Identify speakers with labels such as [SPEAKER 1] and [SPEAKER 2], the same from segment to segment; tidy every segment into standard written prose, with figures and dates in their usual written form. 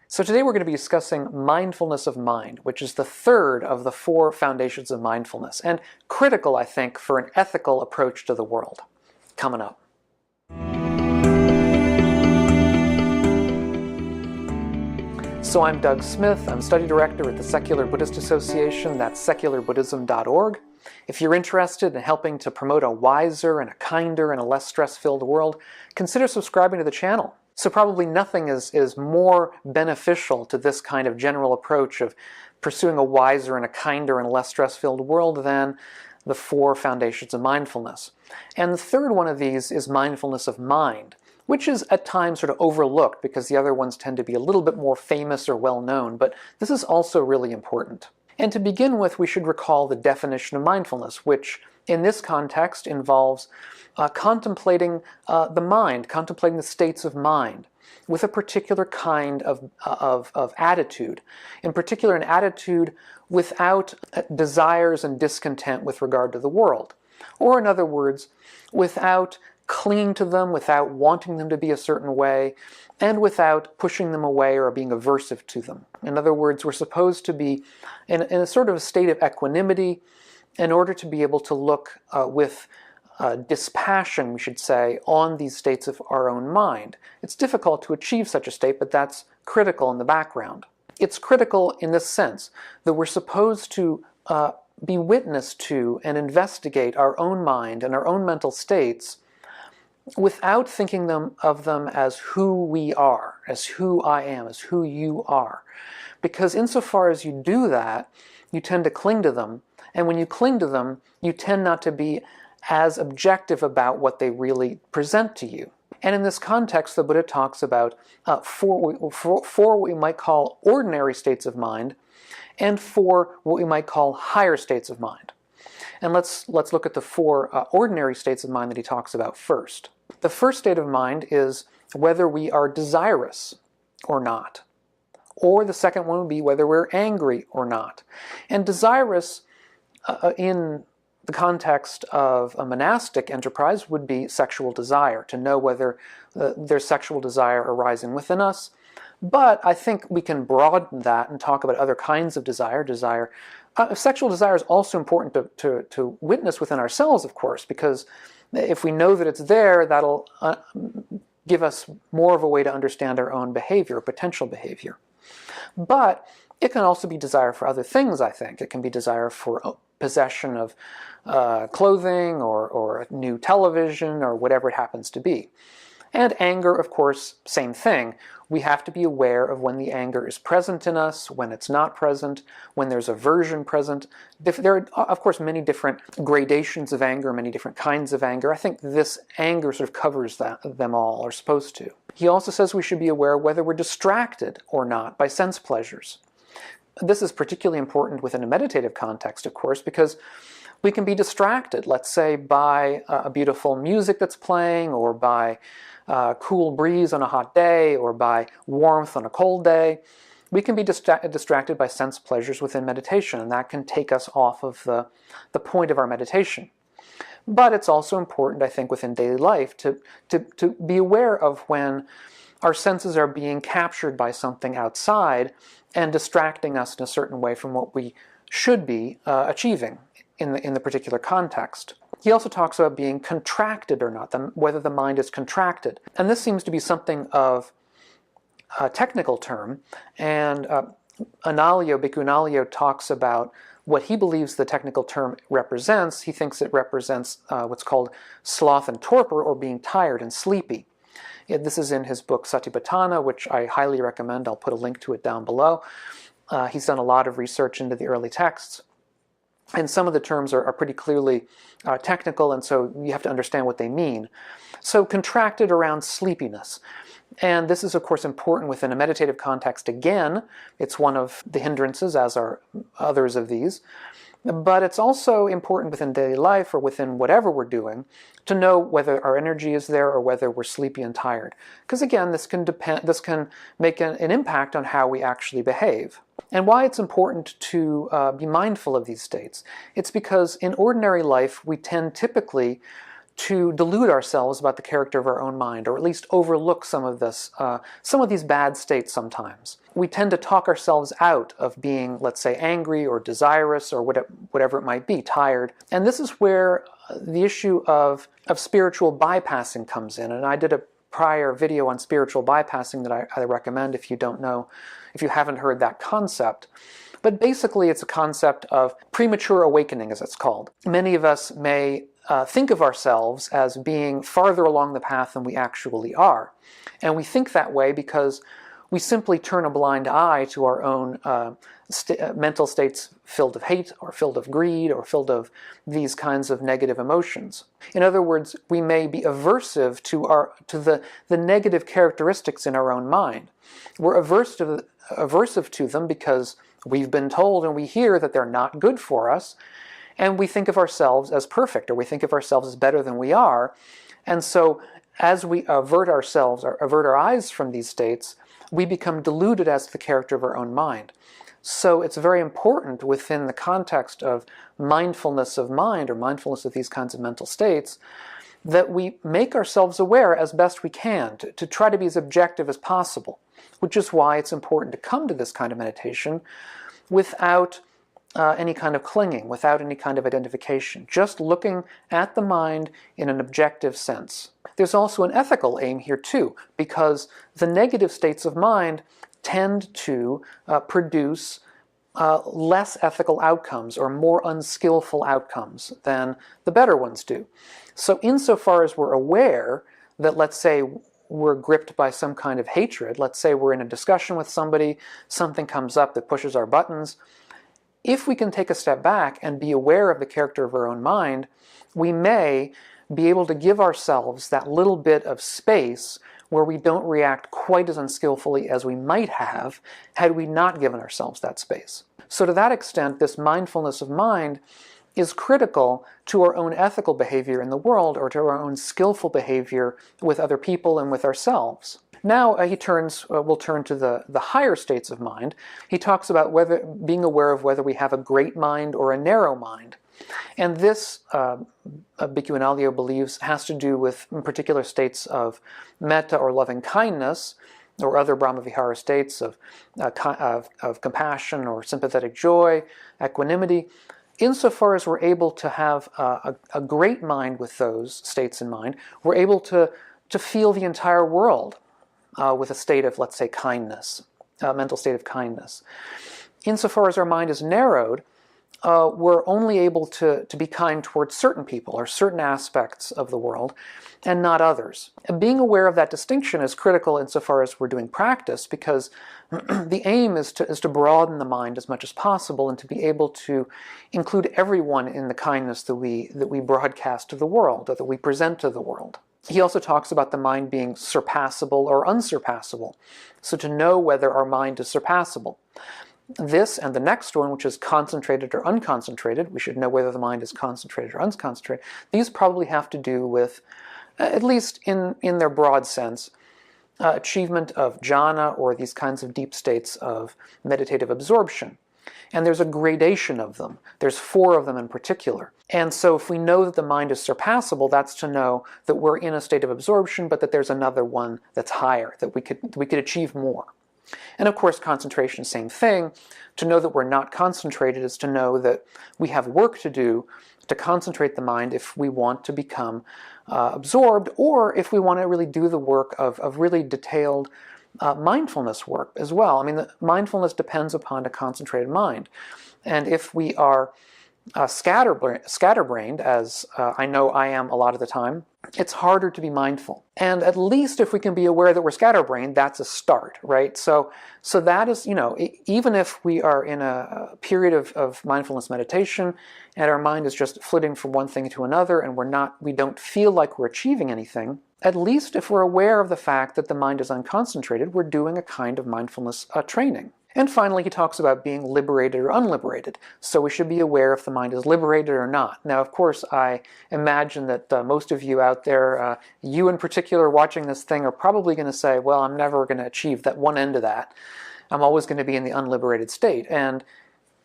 [SPEAKER 1] So today we're going to be discussing mindfulness of mind, which is the third of the four foundations of mindfulness, and critical, I think, for an ethical approach to the world. Coming up. So I'm Doug Smith. I'm study director at the Secular Buddhist Association. That's secularbuddhism.org. If you're interested in helping to promote a wiser and a kinder and a less stress-filled world, consider subscribing to the channel. So probably nothing is more beneficial to this kind of general approach of pursuing a wiser and a kinder and less stress-filled world than the four foundations of mindfulness. And the third one of these is mindfulness of mind, which is at times sort of overlooked because the other ones tend to be a little bit more famous or well-known, but this is also really important. And to begin with, we should recall the definition of mindfulness, which in this context involves contemplating the mind, contemplating the states of mind with a particular kind of attitude. In particular, an attitude without desires and discontent with regard to the world. Or in other words, without clinging to them, without wanting them to be a certain way, and without pushing them away or being aversive to them. In other words, we're supposed to be in a sort of a state of equanimity in order to be able to look with dispassion, we should say, on these states of our own mind. It's difficult to achieve such a state, but that's critical in the background. It's critical in this sense that we're supposed to be witness to and investigate our own mind and our own mental states without thinking of them as who we are, as who I am, as who you are. Because insofar as you do that, you tend to cling to them, and when you cling to them, you tend not to be as objective about what they really present to you. And in this context, the Buddha talks about four what we might call ordinary states of mind, and four what we might call higher states of mind. And let's look at the four ordinary states of mind that he talks about first. The first state of mind is whether we are desirous or not. Or the second one would be whether we're angry or not. And desirous in the context of a monastic enterprise would be sexual desire, to know whether there's sexual desire arising within us. But I think we can broaden that and talk about other kinds of desire. Sexual desire is also important to witness within ourselves, of course, because if we know that it's there, that'll give us more of a way to understand our own behavior, potential behavior. But it can also be desire for other things, I think. It can be desire for possession of clothing or a new television or whatever it happens to be. And anger, of course, same thing. We have to be aware of when the anger is present in us, when it's not present, when there's aversion present. There are, of course, many different gradations of anger, many different kinds of anger. I think this anger sort of covers them all, or supposed to. He also says we should be aware whether we're distracted or not by sense pleasures. This is particularly important within a meditative context, of course, because we can be distracted, let's say, by a beautiful music that's playing, or by cool breeze on a hot day, or by warmth on a cold day. We can be distracted by sense pleasures within meditation, and that can take us off of the point of our meditation. But it's also important, I think, within daily life to be aware of when our senses are being captured by something outside and distracting us in a certain way from what we should be achieving in the particular context. He also talks about being contracted or not, whether the mind is contracted. And this seems to be something of a technical term, and Bhikkhu Analayo talks about what he believes the technical term represents. He thinks it represents what's called sloth and torpor, or being tired and sleepy. This is in his book Satipatthana, which I highly recommend. I'll put a link to it down below. He's done a lot of research into the early texts. And some of the terms are pretty clearly technical, and so you have to understand what they mean. So contracted around sleepiness. And this is, of course, important within a meditative context. Again, it's one of the hindrances, as are others of these. But it's also important within daily life, or within whatever we're doing, to know whether our energy is there or whether we're sleepy and tired. Because again, this can make an impact on how we actually behave. And why it's important to be mindful of these states. It's because in ordinary life, we tend typically to delude ourselves about the character of our own mind, or at least overlook some of these bad states sometimes. we tend to talk ourselves out of being, let's say, angry or desirous or whatever it might be, tired. And this is where the issue of spiritual bypassing comes in. And I did a prior video on spiritual bypassing that I recommend if you haven't heard that concept. But basically it's a concept of premature awakening, as it's called. Many of us may think of ourselves as being farther along the path than we actually are. And we think that way because we simply turn a blind eye to our own mental states filled of hate or filled of greed or filled of these kinds of negative emotions. In other words, we may be aversive to the negative characteristics in our own mind. We're aversive to them because we've been told and we hear that they're not good for us, and we think of ourselves as perfect, or we think of ourselves as better than we are. And so as we avert our eyes from these states, we become deluded as to the character of our own mind. So it's very important within the context of mindfulness of mind, or mindfulness of these kinds of mental states, that we make ourselves aware as best we can, to try to be as objective as possible, which is why it's important to come to this kind of meditation without any kind of clinging, without any kind of identification, just looking at the mind in an objective sense. There's also an ethical aim here too, because the negative states of mind tend to produce less ethical outcomes or more unskillful outcomes than the better ones do. So insofar as we're aware that, let's say, we're gripped by some kind of hatred, let's say we're in a discussion with somebody, something comes up that pushes our buttons, if we can take a step back and be aware of the character of our own mind, we may be able to give ourselves that little bit of space where we don't react quite as unskillfully as we might have had we not given ourselves that space. So to that extent, this mindfulness of mind is critical to our own ethical behavior in the world, or to our own skillful behavior with other people and with ourselves. Now we'll turn to the higher states of mind. He talks about being aware of whether we have a great mind or a narrow mind. And this, Bhikkhu Analayo believes, has to do with particular states of metta or loving kindness, or other Brahmavihara states of compassion or sympathetic joy, equanimity. Insofar as we're able to have a great mind with those states in mind, we're able to feel the entire world with a state of, let's say, kindness, a mental state of kindness. Insofar as our mind is narrowed, we're only able to be kind towards certain people or certain aspects of the world and not others. And being aware of that distinction is critical insofar as we're doing practice, because the aim is to broaden the mind as much as possible and to be able to include everyone in the kindness that we broadcast to the world, or that we present to the world. He also talks about the mind being surpassable or unsurpassable. So to know whether our mind is surpassable. This and the next one, which is concentrated or unconcentrated, we should know whether the mind is concentrated or unconcentrated. These probably have to do with, at least in their broad sense, achievement of jhana, or these kinds of deep states of meditative absorption. And there's a gradation of them. There's 4 of them in particular. And so if we know that the mind is surpassable, that's to know that we're in a state of absorption, but that there's another one that's higher, that we could achieve more. And of course, concentration, same thing. To know that we're not concentrated is to know that we have work to do to concentrate the mind if we want to become absorbed, or if we want to really do the work of really detailed mindfulness work as well. I mean, the mindfulness depends upon a concentrated mind. And if we are scatterbrained, as I know I am a lot of the time, it's harder to be mindful. And at least if we can be aware that we're scatterbrained, that's a start, right? So that is, even if we are in a period of mindfulness meditation and our mind is just flitting from one thing to another, and we don't feel like we're achieving anything, at least if we're aware of the fact that the mind is unconcentrated, we're doing a kind of mindfulness training. And finally, he talks about being liberated or unliberated. So we should be aware if the mind is liberated or not. Now, of course, I imagine that most of you out there, you in particular watching this thing, are probably going to say, well, I'm never going to achieve that one end of that. I'm always going to be in the unliberated state. And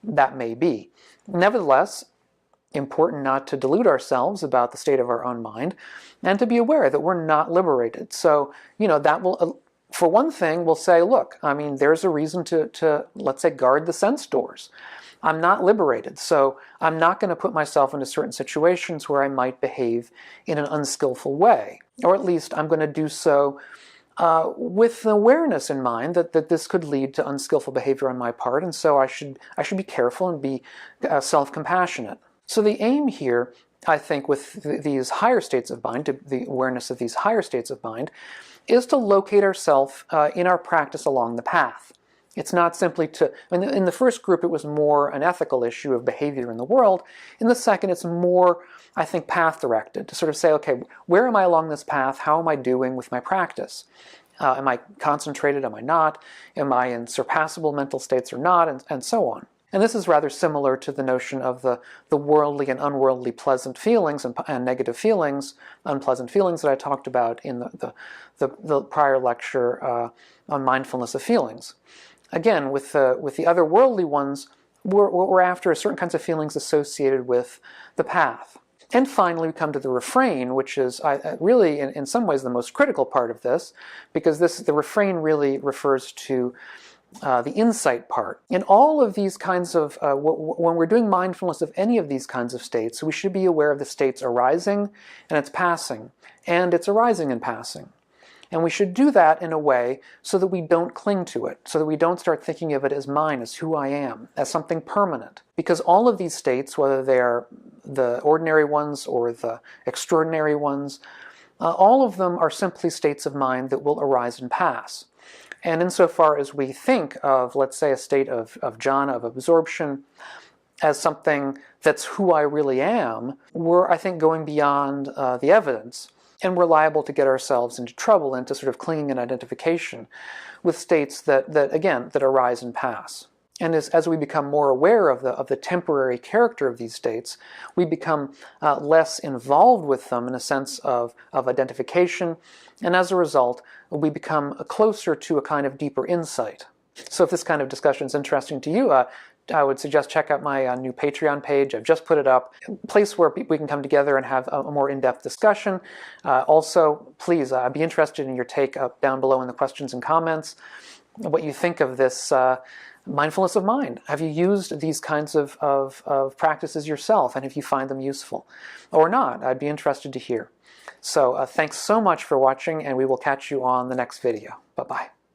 [SPEAKER 1] that may be. Nevertheless, important not to delude ourselves about the state of our own mind, and to be aware that we're not liberated. So, that will For one thing, we'll say, look, I mean, there's a reason to, let's say, guard the sense doors. I'm not liberated, so I'm not going to put myself into certain situations where I might behave in an unskillful way. Or at least I'm going to do so with the awareness in mind that this could lead to unskillful behavior on my part, and so I should be careful and be self-compassionate. So the aim here, I think, with these higher states of mind, the awareness of these higher states of mind, is to locate ourselves in our practice along the path. It's not simply to, in the first group it was more an ethical issue of behavior in the world. In the second it's more, I think, path-directed, to sort of say, okay, where am I along this path? How am I doing with my practice? Am I concentrated? Am I not? Am I in surpassable mental states or not? And so on. And this is rather similar to the notion of the worldly and unworldly pleasant feelings and negative feelings, unpleasant feelings that I talked about in the prior lecture on mindfulness of feelings. Again, with the other worldly ones, we're after certain kinds of feelings associated with the path. And finally, we come to the refrain, which is really, in some ways, the most critical part of this, because the refrain really refers to the insight part. In all of these kinds of, when we're doing mindfulness of any of these kinds of states, we should be aware of the states arising and it's passing, and it's arising and passing. And we should do that in a way so that we don't cling to it, so that we don't start thinking of it as mine, as who I am, as something permanent. Because all of these states, whether they are the ordinary ones or the extraordinary ones, all of them are simply states of mind that will arise and pass. And insofar as we think of, let's say, a state of jhana, of absorption, as something that's who I really am, we're, I think, going beyond the evidence. And we're liable to get ourselves into trouble, into sort of clinging and identification with states that arise and pass. And as we become more aware of the temporary character of these states, we become less involved with them in a sense of identification, and as a result, we become closer to a kind of deeper insight. So if this kind of discussion is interesting to you, I would suggest check out my new Patreon page. I've just put it up, a place where we can come together and have a more in-depth discussion. Also, please, I'd be interested in your take down below in the questions and comments, what you think of this mindfulness of mind. Have you used these kinds of practices yourself, and if you find them useful or not? I'd be interested to hear. So thanks so much for watching, and we will catch you on the next video. Bye-bye.